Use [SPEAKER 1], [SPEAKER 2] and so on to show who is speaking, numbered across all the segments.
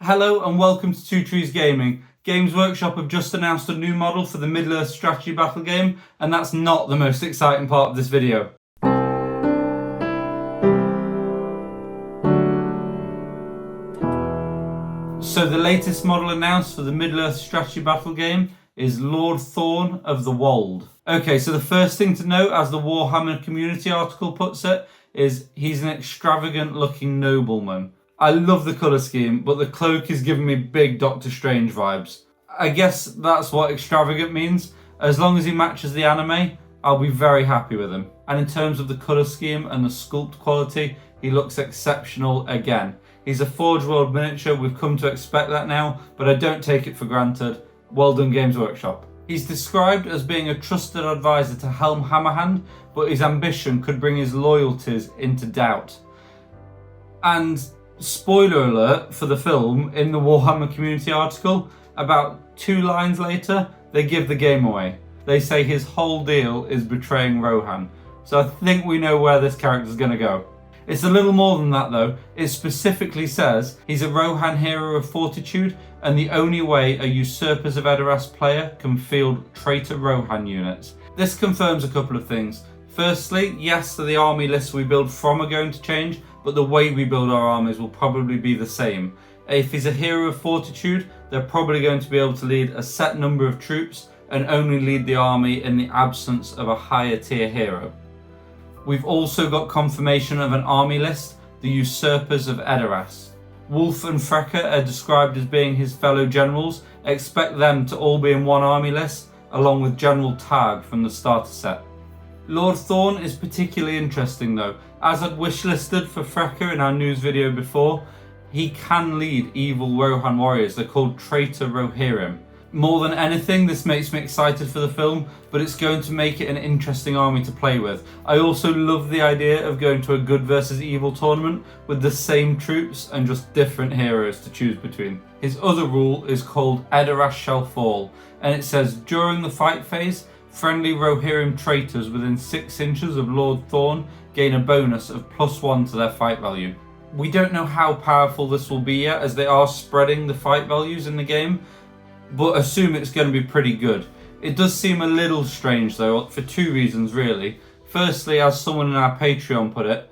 [SPEAKER 1] Hello and welcome to Two Trees Gaming. Games Workshop have just announced a new model for the Middle-earth strategy battle game, and that's not the most exciting part of this video. So the latest model announced for the Middle-earth strategy battle game is Lord Thorne of the Wold. Okay, so the first thing to note, as the Warhammer community article puts it, is he's an extravagant looking nobleman. I love the colour scheme, but the cloak is giving me big Doctor Strange vibes. I guess that's what extravagant means. As long as he matches the anime, I'll be very happy with him. And in terms of the colour scheme and the sculpt quality, he looks exceptional again. He's a Forge World miniature, we've come to expect that now, but I don't take it for granted. Well done, Games Workshop. He's described as being a trusted advisor to Helm Hammerhand, but his ambition could bring his loyalties into doubt. And spoiler alert for the film, in the Warhammer community article, about 2 lines later, they give the game away. They say his whole deal is betraying Rohan. So I think we know where this character's going to go. It's a little more than that though. It specifically says he's a Rohan hero of fortitude, and the only way a Usurpers of Edoras player can field traitor Rohan units. This confirms a couple of things. Firstly, yes, the army lists we build from are going to change, but the way we build our armies will probably be the same. If he's a hero of fortitude, they're probably going to be able to lead a set number of troops and only lead the army in the absence of a higher tier hero. We've also got confirmation of an army list, the Usurpers of Edoras. Wolf and Frecker are described as being his fellow generals. Expect them to all be in one army list, along with General Tag from the starter set. Lord Thorne is particularly interesting though. As I'd wishlisted for Frecker in our news video before, he can lead evil Rohan warriors. They're called Traitor Rohirrim. More than anything, this makes me excited for the film, but it's going to make it an interesting army to play with. I also love the idea of going to a good versus evil tournament with the same troops and just different heroes to choose between. His other rule is called Edoras Shall Fall, and it says during the fight phase, friendly Rohirrim traitors within 6 inches of Lord Thorne gain a bonus of +1 to their fight value. We don't know how powerful this will be yet, as they are spreading the fight values in the game, but assume it's going to be pretty good. It does seem a little strange though, for 2 reasons really. Firstly, as someone in our Patreon put it,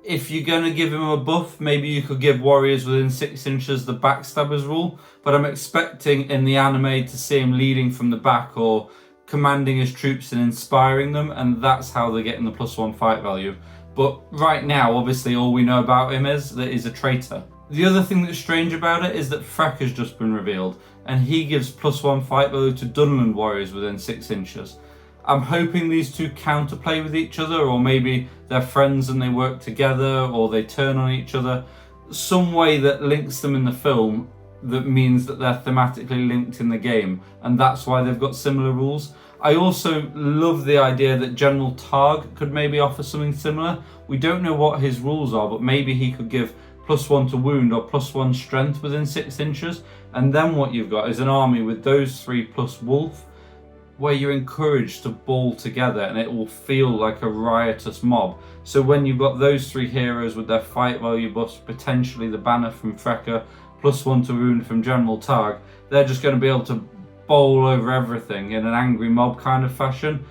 [SPEAKER 1] if you're going to give him a buff, maybe you could give warriors within 6 inches the backstabbers rule, but I'm expecting in the anime to see him leading from the back or commanding his troops and inspiring them, and that's how they're getting the +1 fight value. But right now, obviously, all we know about him is that he's a traitor. The other thing that's strange about it is that Freck has just been revealed, and he gives +1 fight value to Dunland warriors within 6 inches. I'm hoping these two counterplay with each other, or maybe they're friends and they work together, or they turn on each other. Some way that links them in the film that means that they're thematically linked in the game, and that's why they've got similar rules. I also love the idea that General Targ could maybe offer something similar. We don't know what his rules are, but maybe he could give +1 to wound or +1 strength within 6 inches, and then what you've got is an army with those 3 plus Wolf, where you're encouraged to ball together and it will feel like a riotous mob. So when you've got those 3 heroes with their fight value buffs, potentially the banner from Frecker, +1 to wound from General Targ, they're just going to be able to bowl over everything in an angry mob kind of fashion,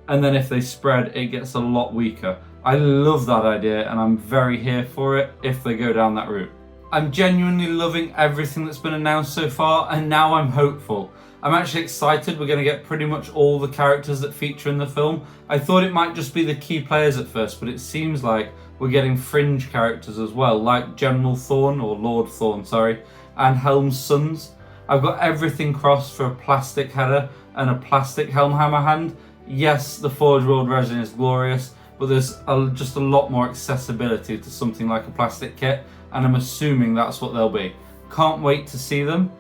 [SPEAKER 1] and then if they spread, it gets a lot weaker. I love that idea and I'm very here for it if they go down that route. I'm genuinely loving everything that's been announced so far, and now I'm hopeful. I'm actually excited we're going to get pretty much all the characters that feature in the film. I thought it might just be the key players at first, but it seems like we're getting fringe characters as well, like General Thorne, or Lord Thorne, sorry, and Helms' sons. I've got everything crossed for a plastic header and a plastic Helm Hammerhand. Yes, the Forge World resin is glorious, but there's just a lot more accessibility to something like a plastic kit, and I'm assuming that's what they'll be. Can't wait to see them,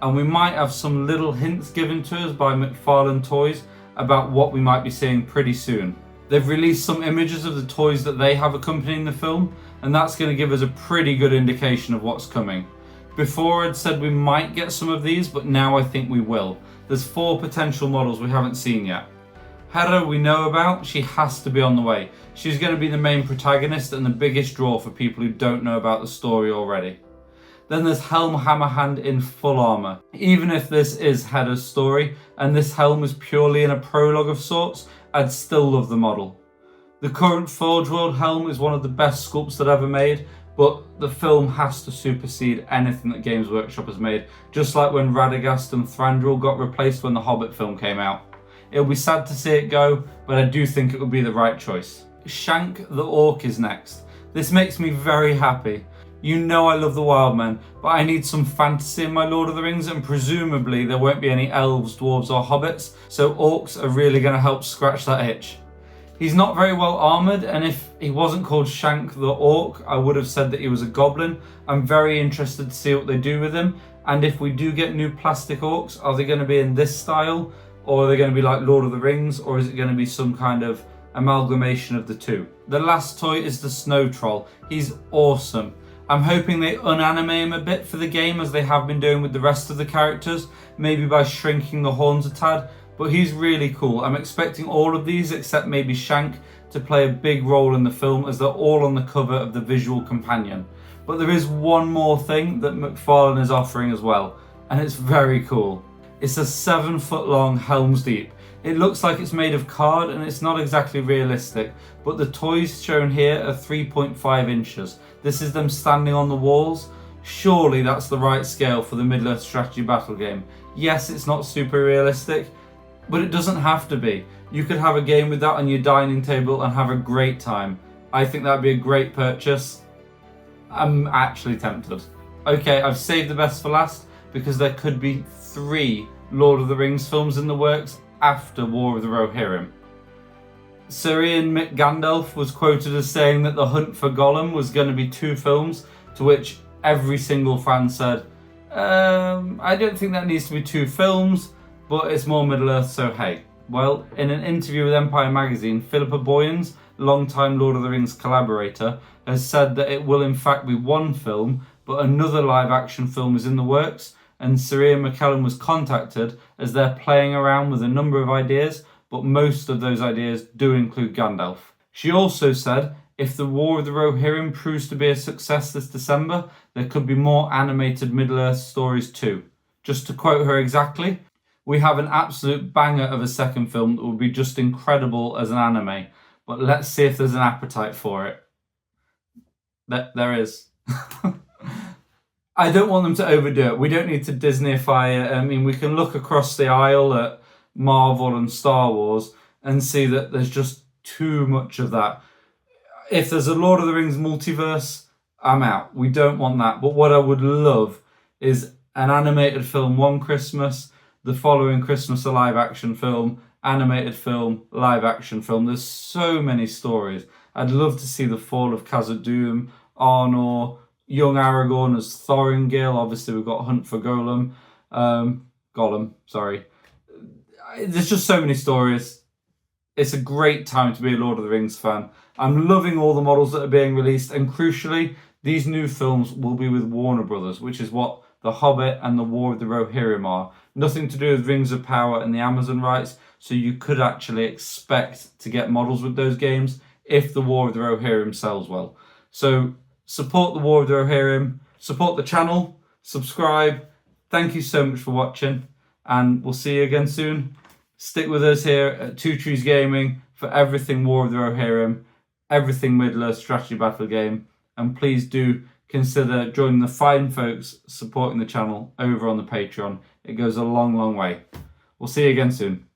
[SPEAKER 1] and we might have some little hints given to us by McFarlane Toys about what we might be seeing pretty soon. They've released some images of the toys that they have accompanying the film, and that's going to give us a pretty good indication of what's coming. Before I'd said we might get some of these, but now I think we will. There's 4 potential models we haven't seen yet. Hera we know about, she has to be on the way. She's going to be the main protagonist and the biggest draw for people who don't know about the story already. Then there's Helm Hammerhand in full armour. Even if this is Hedda's story, and this Helm is purely in a prologue of sorts, I'd still love the model. The current Forge World Helm is one of the best sculpts that ever made, but the film has to supersede anything that Games Workshop has made, just like when Radagast and Thranduil got replaced when the Hobbit film came out. It'll be sad to see it go, but I do think it would be the right choice. Shank the Orc is next. This makes me very happy. You know I love the Wildmen, but I need some fantasy in my Lord of the Rings, and presumably there won't be any elves, dwarves or hobbits, so orcs are really going to help scratch that itch. He's not very well armoured, and if he wasn't called Shank the Orc, I would have said that he was a goblin. I'm very interested to see what they do with him, and if we do get new plastic orcs, are they going to be in this style, or are they going to be like Lord of the Rings, or is it going to be some kind of amalgamation of the two? The last toy is the Snow Troll. He's awesome. I'm hoping they unanimate him a bit for the game, as they have been doing with the rest of the characters, maybe by shrinking the horns a tad, but he's really cool. I'm expecting all of these, except maybe Shank, to play a big role in the film, as they're all on the cover of the visual companion. But there is one more thing that McFarlane is offering as well, and it's very cool. It's a 7-foot long Helm's Deep. It looks like it's made of card, and it's not exactly realistic, but the toys shown here are 3.5 inches. This is them standing on the walls. Surely that's the right scale for the Middle-earth strategy battle game. Yes, it's not super realistic, but it doesn't have to be. You could have a game with that on your dining table and have a great time. I think that'd be a great purchase. I'm actually tempted. Okay, I've saved the best for last, because there could be 3 Lord of the Rings films in the works after War of the Rohirrim. Sir Ian McGandalf was quoted as saying that The Hunt for Gollum was going to be 2 films, to which every single fan said, I don't think that needs to be 2 films, but it's more Middle-earth, so hey. Well, in an interview with Empire magazine, Philippa Boyens, longtime Lord of the Rings collaborator, has said that it will in fact be 1 film, but another live-action film is in the works, and Sir Ian McKellen was contacted as they're playing around with a number of ideas, but most of those ideas do include Gandalf. She also said if the War of the Rohirrim proves to be a success this December, there could be more animated Middle-earth stories too. Just to quote her exactly, we have an absolute banger of a second film that would be just incredible as an anime, but let's see if there's an appetite for it. There is. I don't want them to overdo it. We don't need to Disneyfy it. I mean, we can look across the aisle at Marvel and Star Wars and see that there's just too much of that. If there's a Lord of the Rings multiverse, I'm out. We don't want that. But what I would love is an animated film one Christmas, the following Christmas a live action film, animated film, live action film. There's so many stories. I'd love to see the fall of Khazad-dûm, Arnor, young Aragorn as Thorongil. Obviously we've got Hunt for Gollum. There's just so many stories. It's a great time to be a Lord of the Rings fan. I'm loving all the models that are being released, and crucially, these new films will be with Warner Brothers, which is what The Hobbit and The War of the Rohirrim are. Nothing to do with Rings of Power and the Amazon rights, so you could actually expect to get models with those games if The War of the Rohirrim sells well. So support The War of the Rohirrim, support the channel, subscribe. Thank you so much for watching, and we'll see you again soon. Stick with us here at Two Trees Gaming for everything War of the Rohirrim, everything Middle-earth strategy battle game, and please do consider joining the fine folks supporting the channel over on the Patreon. It goes a long, long way. We'll see you again soon.